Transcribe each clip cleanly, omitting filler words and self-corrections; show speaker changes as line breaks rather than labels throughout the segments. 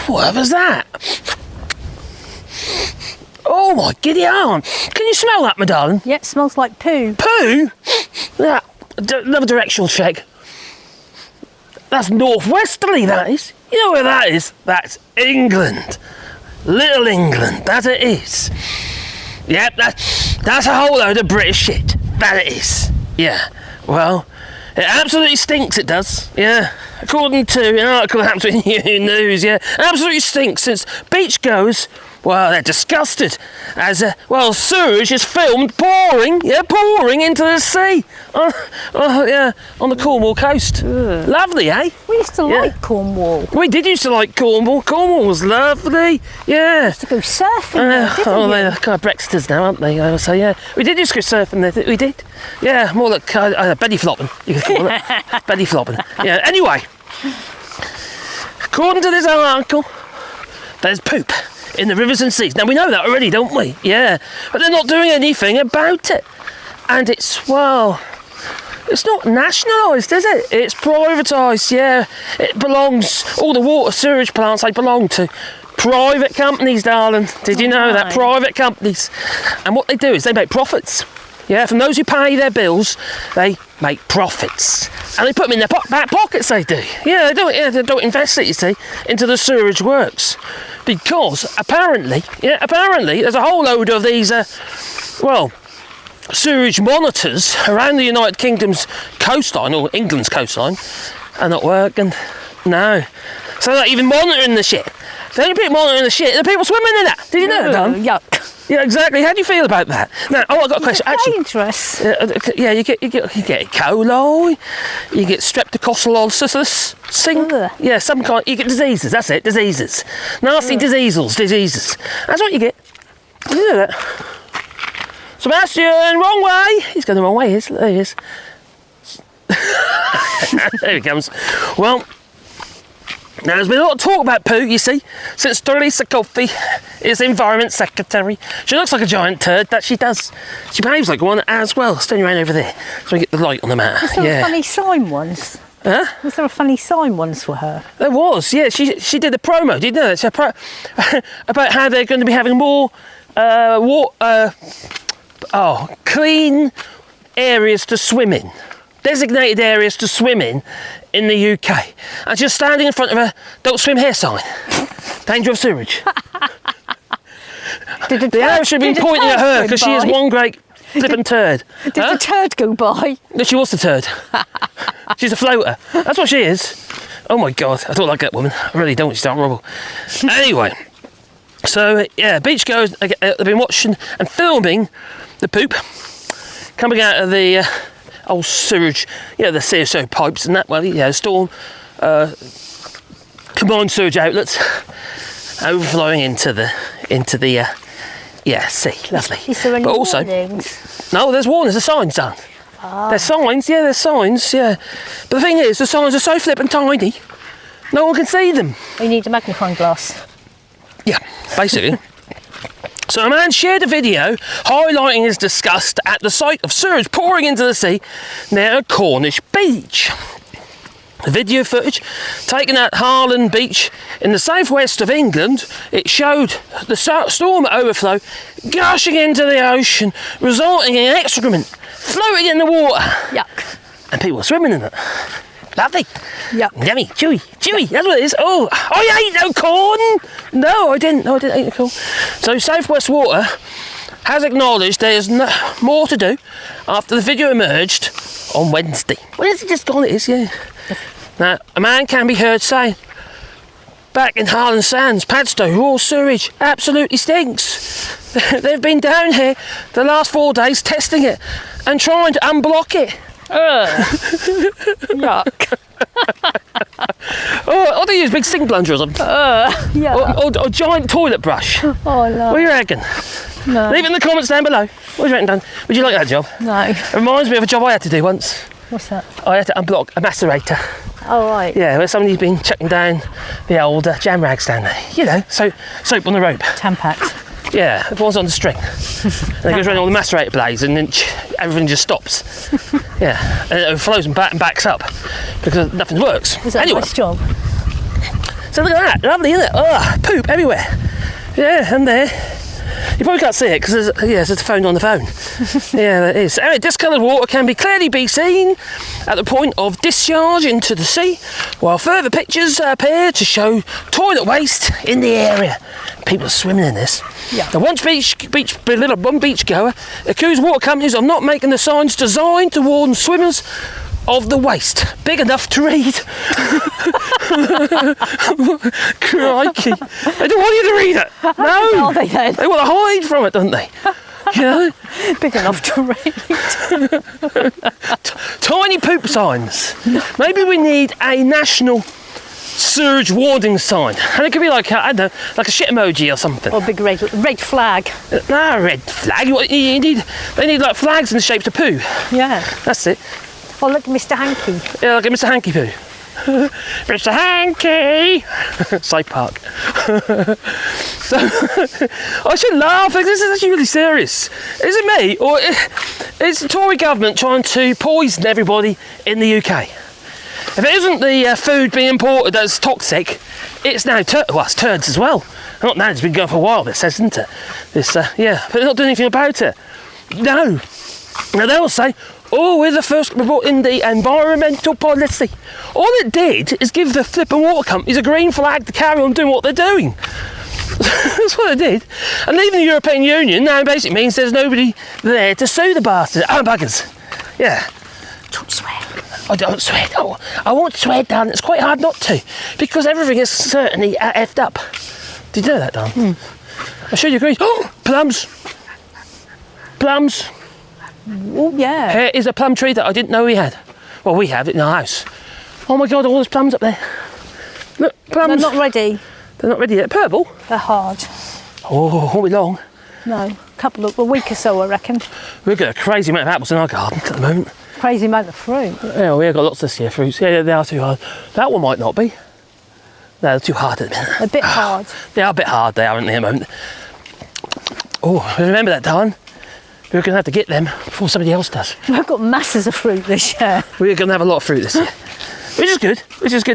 What was that? Oh my giddy aunt. Can you smell that, my darling?
Yeah, it smells like poo.
Poo? Yeah. Another directional check. That's northwesterly, that is. You know where that is? That's England. Little England, that it is. Yep, that's a whole load of British shit. That it is. Yeah. Well, it absolutely stinks, it does. Yeah. According to an article that happened in News, yeah. Absolutely stinks since beach goers, well, they're disgusted as, sewage is filmed pouring into the sea. Yeah, on the Cornwall coast.
Ugh.
Lovely, eh?
We used to like Cornwall.
We did used to like Cornwall. Cornwall was lovely, yeah.
We used to go surfing there, didn't we?
They're kind of Brexiters now, aren't they? So, yeah, we did used to go surfing there, we did. Yeah, more like belly flopping, you could call it. Belly flopping. Yeah, anyway. According to this article, there's poop in the rivers and seas. Now we know that already, don't we? Yeah, but they're not doing anything about it. And it's not nationalised, is it? It's privatised, yeah. It belongs, all the water sewage plants, they belong to private companies, darling. Did you know that? Private companies. And what they do is they make profits. Yeah, from those who pay their bills, they make profits. And they put them in their back pockets, they do. Yeah, they don't invest it, you see, into the sewerage works. Because apparently, there's a whole load of these, sewerage monitors around the United Kingdom's coastline, or England's coastline, are not working. No. So they're not even monitoring the shit. The only people monitoring the shit are the people swimming in it. Did you know that, Dan?
Yuck.
Yeah, exactly. How do you feel about that? Now, I've got a question.
It's dangerous.
Yeah, you get E. Coli, you get streptococcosis, yeah, some kind. You get diseases. That's it, diseases, nasty diseases. That's what you get. You know that. Sebastian, wrong way. He's going the wrong way. There he is. There he comes. Well. Now, there's been a lot of talk about poo, you see, since Teresa Coffey is Environment Secretary. She looks like a giant turd, that she does. She behaves like one as well. Stand around over there so we get the light on the matter.
Was there a funny sign once?
Huh?
Was there a funny sign once for her?
There was, yeah. She did a promo, did you know that? About how they're going to be having more clean areas to swim in. Designated areas to swim in the UK. And she's standing in front of a don't swim here sign. Danger of sewage. The arrow should have been pointing at her because she is one great flippin' turd.
Did the turd go by?
No, she was the turd. She's a floater. That's what she is. Oh my God, I don't like that woman. I really don't. She's horrible. Anyway, so yeah, beachgoers, they've been watching and filming the poop coming out of the old sewage, the CSO pipes and that, storm, combined sewage outlets overflowing into the sea. Lovely.
Is there any
warnings? No, there's warnings, there's signs, Dan. There's signs, yeah. But the thing is, the signs are so flippin' tiny, no one can see them.
You need a magnifying glass.
Yeah, basically. So a man shared a video highlighting his disgust at the sight of sewage pouring into the sea near Cornish Beach. The video footage taken at Harland Beach in the southwest of England, it showed the storm overflow gushing into the ocean, resulting in excrement floating in the water.
Yuck.
And people were swimming in it. Lovely.
Yuck.
Yummy. Chewy. That's what it is. Oh, I ate no corn. No, I didn't eat the corn. So Southwest Water has acknowledged there's more to do after the video emerged on Wednesday. Well, it's just gone, it is, yeah. Now, a man can be heard saying, back in Harland Sands, Padstow, raw sewage absolutely stinks. They've been down here the last 4 days testing it and trying to unblock it.
Yuck.
Or they use big sink plunger or something. Or giant toilet brush.
Oh no.
What do you reckon?
No.
Leave it in the comments down below. What do you reckon, Dan? Would you like that job?
No.
It reminds me of a job I had to do once.
What's that?
I had to unblock a macerator.
Oh right.
Yeah, where somebody's been chucking down the old jam rags down there. Soap on the rope.
Tampax.
Yeah, it was on the string. And it goes around all the macerator blades and then everything just stops. Yeah, and it flows and backs up because nothing works.
Was that a nice job?
So look at that, lovely, isn't it? Oh, poop everywhere. Yeah, and there. You probably can't see it because there's a phone on the phone. Yeah, there is. Anyway, discoloured water can clearly be seen at the point of discharge into the sea, while further pictures appear to show toilet waste in the area. People are swimming in this.
Yeah.
Now, one beach goer accused water companies of not making the signs designed to warn swimmers of the waste. Big enough to read. Crikey. They don't want you to read it. No.
Are they then?
They want to hide from it, don't they? You know?
Big enough to read.
Tiny poop signs. Maybe we need a national surge warning sign. And it could be like, I don't know, like a shit emoji or something.
Or a big red flag.
No, red flag. They need like flags in the shapes of poo.
Yeah.
That's it.
Or like Mr. Hanky.
Yeah, like a Mr. Hanky poo. Mr. Hanky! Side Park. So, I should laugh, this is actually really serious. Is it me, or is the Tory government trying to poison everybody in the UK? If it isn't the food being imported that's toxic, it's now it's turds as well. Not now, it's been going for a while, this says, isn't it? Yeah, but they're not doing anything about it. No. Now they'll say, oh, we're the first report in the environmental policy. All it did is give the flipping water companies a green flag to carry on doing what they're doing. That's what it did. And leaving the European Union now basically means there's nobody there to sue the bastards. Oh, buggers. Yeah.
Don't swear.
I don't swear. Oh, I won't swear, Dan. It's quite hard not to, because everything is certainly effed up. Did you know that, Dan? I'm sure you agree. Oh, plums. Plums.
Oh, yeah.
Here is a plum tree that I didn't know we had. Well, we have it in our house. Oh my God, all those plums up there. Look, plums.
They're not ready.
They're not ready yet. Purple?
They're hard.
Oh, won't be long.
No, a week or so, I reckon.
We've got a crazy amount of apples in our garden at the moment.
Crazy amount of fruit.
Yeah, we've got lots this year, fruits. Yeah, they are too hard. That one might not be. They're too hard at the minute.
A bit hard.
They are a bit hard, they aren't they, at the moment. Oh, remember that, Dan? We're going to have to get them before somebody else does.
We've got masses of fruit this year.
We're going to have a lot of fruit this year. Which is good.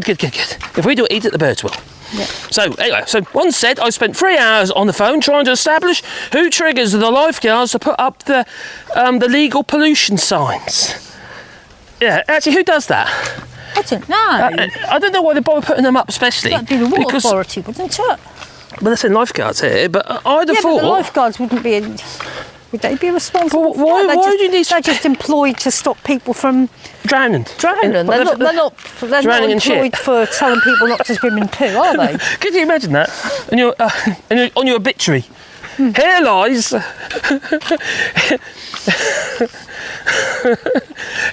Good. If we do eat it, the birds will.
Yeah.
So, anyway, one said, I spent 3 hours on the phone trying to establish who triggers the lifeguards to put up the legal pollution signs. Yeah, actually, who does that?
I don't know.
I don't know why they bother putting them up, especially.
That'd be the water authority, wouldn't it?
Well, they're saying lifeguards here, but I'd have thought...
But the lifeguards wouldn't be... Would they be responsible?
Why do you need...
They're just employed to stop people from...
Drowning.
They're not employed for telling people not to swim in poo, are they?
Can you imagine that? On your obituary. Here lies...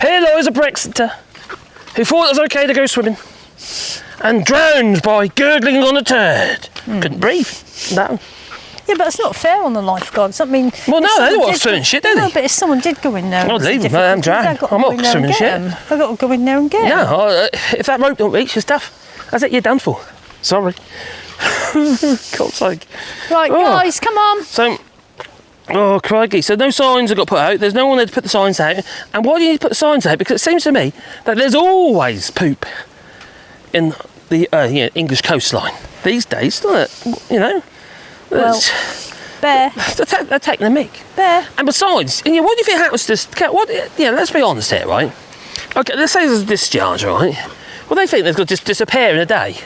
Here lies a Brexiter who thought it was okay to go swimming and drowned by gurgling on a turd. Couldn't breathe. No.
Yeah, but it's not fair on the lifeguards. I mean...
Well, no, they don't want to swim in shit, do they?
No, but if someone did go in there...
I'd leave them, I'm drowned. I'm not swimming shit.
They've got to go in there and get them.
Yeah, if that rope don't reach, it's tough. That's it, you're done for. Sorry. God's sake.
Right, guys, come on.
So... Oh, crikey. So no signs have got put out. There's no one there to put the signs out. And why do you need to put the signs out? Because it seems to me that there's always poop in the English coastline these days, doesn't it? You know?
Well, bear.
They're taking the mick.
Bear.
And besides, what if it happens to... let's be honest here, right? Okay, let's say there's a discharge, right? Well, they think they're going to just disappear in a day.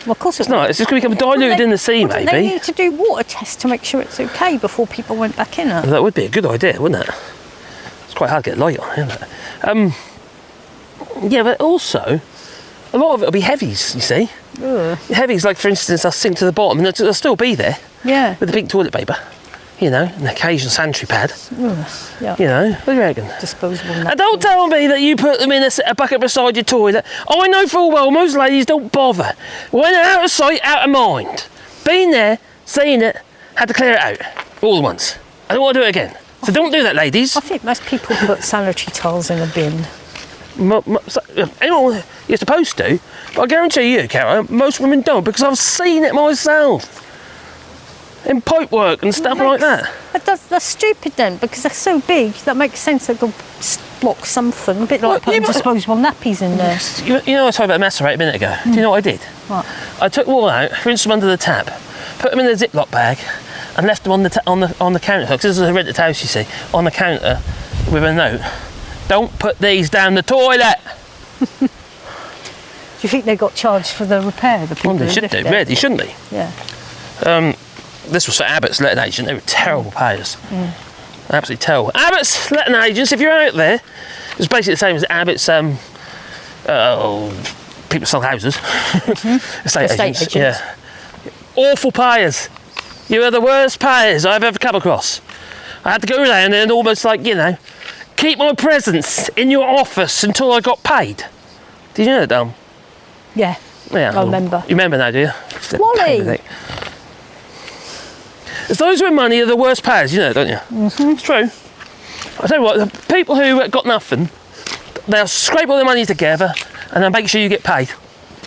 Well, of course
it's not. It's just going to become diluted in the sea, maybe.
They need to do water tests to make sure it's okay before people went back in it.
That would be a good idea, wouldn't it? It's quite hard to get light on, isn't it? Yeah, but also, a lot of it will be heavies, you see.
Ugh.
Heavies, like, for instance, they'll sink to the bottom and they'll still be there.
Yeah.
With the pink toilet paper. You know, an occasional sanitary pad.
Yeah.
You know, what do you reckon?
Disposable napkins.
And don't tell me that you put them in a bucket beside your toilet. I know full well most ladies don't bother. When they're out of sight, out of mind. Been there, seen it, had to clear it out. All at once. I don't want to do it again. So don't do that, ladies.
I think most people put sanitary towels in a bin.
Anyone, you're supposed to, but I guarantee you, Karen, most women don't, because I've seen it myself. In pipe work and stuff like that.
That's stupid then, because they're so big, that makes sense. They go lock something, a bit like putting disposable nappies in there.
You know I told you about macerate a minute ago? Do you know what I did?
What?
I took them all out, rinsed them under the tap, put them in a Ziploc bag, and left them on the counter. Because this is a rented house, you see, on the counter with a note. Don't put these down the toilet.
Do you think they got charged for the repair? The people
Well, they should do, really, shouldn't they?
Yeah.
This was for Abbott's letting agent. They were terrible payers. Absolutely terrible. Abbott's letting agents, if you're out there, it's basically the same as Abbott's people sell houses. Estate agents. Yeah. Awful payers. You are the worst payers I've ever come across. I had to go around and almost like, keep my presence in your office until I got paid. Did you know that, Dom?
Yeah.
Yeah.
I remember.
You remember now, do you?
Wally!
It's those with money are the worst payers, you know, don't you? It's true. I tell you what, the people who got nothing, they'll scrape all their money together and then make sure you get paid.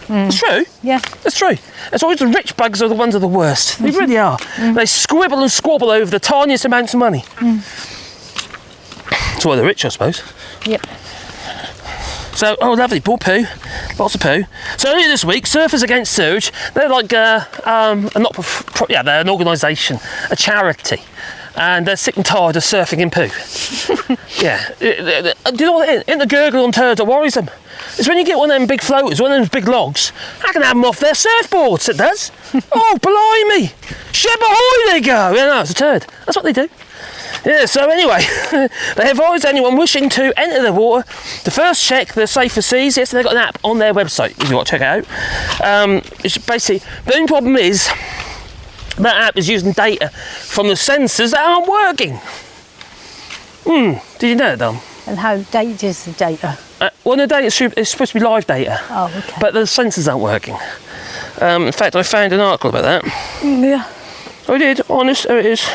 It's true.
Yeah.
It's true. It's always the rich buggers are the ones who are the worst. They really are. They squibble and squabble over the tiniest amounts of money. That's why they're rich, I suppose.
Yep.
So, lovely, more poo, lots of poo. So earlier this week, Surfers Against Sewage, they're like they're an organisation, a charity, and they're sick and tired of surfing in poo. Yeah. Do you know what it is? In the gurgle on turds that worries them? It's when you get one of them big floaters, one of those big logs, I can have them off their surfboards, it does. Oh, blimey! Ship ahoy they go! Yeah, no, it's a turd. That's what they do. Yeah, so anyway, they advise anyone wishing to enter the water to first check the safer seas. Yes, they've got an app on their website if you want to check it out. It's basically, the only problem is that app is using data from the sensors that aren't working. Did you know that, Dom?
And how dated is the data?
Well, the data is supposed to be live data.
Oh, okay.
But the sensors aren't working. In fact, I found an article about that.
Yeah.
I did, honest, there it is.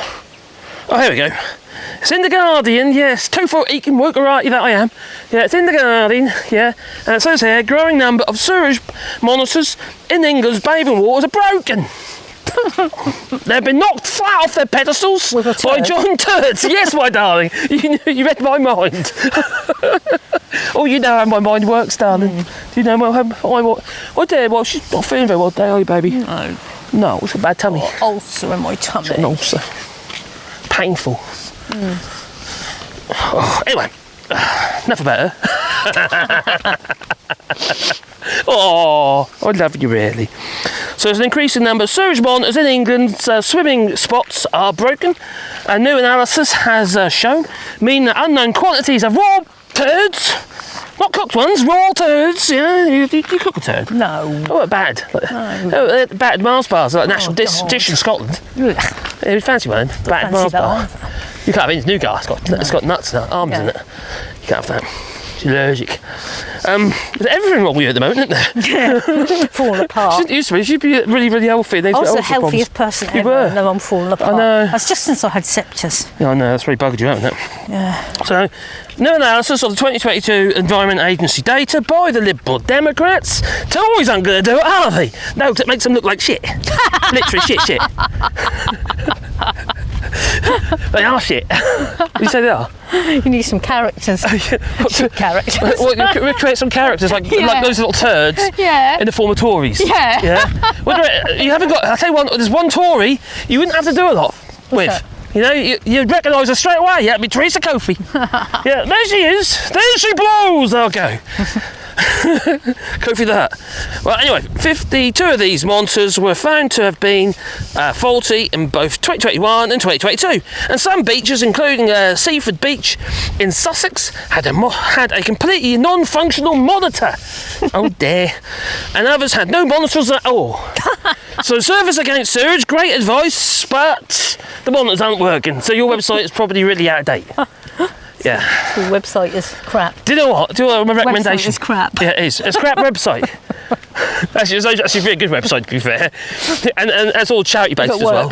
Oh, here we go. It's in the Guardian, yes. 248 can work righty that I am. Yeah, it's in the Guardian, yeah. And it says here, growing number of sewage monitors in England's bathing waters are broken. They've been knocked flat off their pedestals by John Turds. Yes, my darling. You read my mind. Oh, you know how my mind works, darling. Do you know what day? Well, she's not feeling very well today, are you, baby?
No.
No, it's a bad tummy.
Ulcer in my tummy.
An ulcer. Painful. Oh, anyway, enough about her. Oh, I love you really. So there's an increasing number of sewage monitors in England's swimming spots are broken. A new analysis has shown, mean that unknown quantities of raw turds, not cooked ones, raw turds. Yeah, you cook a turd?
No.
Oh, bad.
No.
Bad Mars bars, like national dish in Scotland. Yeah, you fancy one? Bad Mars bar. You can't have it. It's nougat. It's got nuts and almonds in it. You can't have that. She's allergic. There's everything wrong with you at the moment, isn't there?
Yeah. Falling apart.
She used to be. She'd be really, really healthy.
I was the healthiest person ever.
were.
And now I'm falling apart.
I know.
That's just since I had septus.
Yeah, I know. That's really buggered you out, isn't it?
Yeah.
So, new analysis of the 2022 Environment Agency data by the Liberal Democrats. Tories aren't going to do it, are they? No, because it makes them look like shit. Literally shit. They are shit. You say they are?
You need some characters. Shit characters.
We create some characters like those little turds in the form of Tories.
Yeah.
You haven't got. I'll tell you one. There's one Tory you wouldn't have to do a lot with.
that?
You know, you'd recognise her straight away. Yeah, it'd be Theresa Coffey. Yeah, there she is. There she blows. I'll go. Kofi the Hut. Well, anyway, 52 of these monitors were found to have been faulty in both 2021 and 2022, and some beaches, including Seaford Beach in Sussex, had a completely non-functional monitor. Oh dear. And others had no monitors at all. So, Service Against Sewage, great advice, but the monitors aren't working, so your website is probably really out of date. Yeah.
Your website is crap.
Do you know what? Do you know my recommendation?
Website is crap.
Yeah, it is. It's a crap website. Actually, it's actually a really good website, to be fair. And that's all charity-based as well.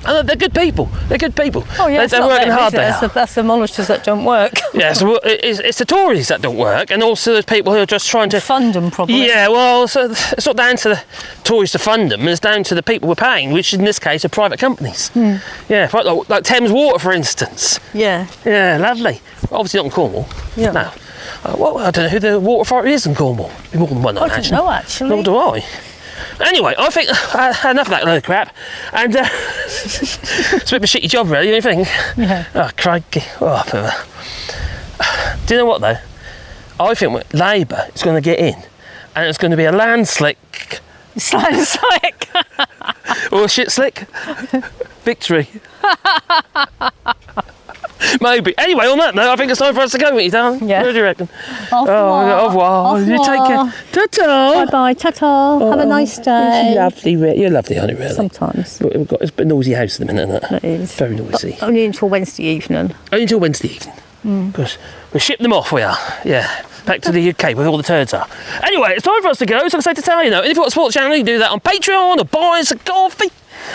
And they're good people. They're good people.
Oh, yeah,
they're working hard there.
That's the monitors that don't work.
Yeah, so it's the Tories that don't work, and also the people who are just trying to...
Fund them, probably.
Yeah, well, so it's not down to the Tories to fund them, it's down to the people we're paying, which in this case are private companies. Yeah, like Thames Water, for instance.
Yeah.
Yeah, lovely. Obviously not in Cornwall.
Yeah.
No. Well, I don't know who the water authority is in Cornwall. Be more than one,
I don't know, actually.
Nor do I. Anyway, I think I had enough of that load of crap, and it's a bit of a shitty job, really, don't you think?
Yeah.
Oh, crikey. Oh, do you know what, though? I think Labour is going to get in, and it's going to be a landslide.
Slick.
Or a shit slick. Victory. Maybe. Anyway, on that note, I think it's time for us to go, meet darling.
Yeah.
What do you reckon?
Au revoir.
Au revoir. You take care. Ta-ta.
Bye-bye. Ta-ta. Have a nice day.
Lovely. You're lovely, honey, really.
Sometimes.
We've got it's a bit noisy house at the minute, isn't it?
It is.
Very noisy.
But only until Wednesday evening.
Only until Wednesday evening. Because we ship them off, we are. Yeah. Back to the UK where all the turds are. Anyway, it's time for us to go, so I say to tell you now, if you've got a sports channel, you can do that on Patreon or buy us a coffee.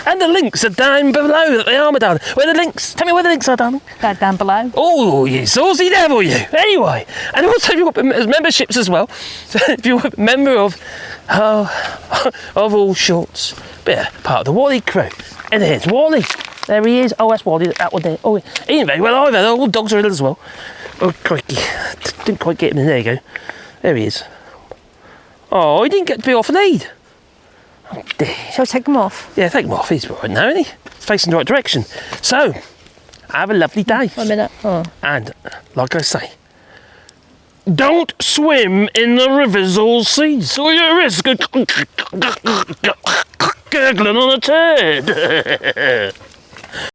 And the links are down below, that they are, my darling. Where are the links? Tell me where the links are, darling.
They're down below.
Oh, you saucy devil, you. Anyway, and also if you've got memberships as well. So if you're a member of all sorts, part of the Wally crew. And there's Wally. There he is. Oh, that's Wally, that one there. Oh, he ain't very well either. All dogs are ill as well. Oh, crikey. Didn't quite get him in. There you go. There he is. Oh, he didn't get to be off lead. Oh, dear.
Shall I take them off?
Yeah, take him off. He's right now, isn't he? He's facing the right direction. So, have a lovely day.
1 minute. Oh.
And, like I say, don't swim in the rivers or seas, or you risk gurgling on a turd.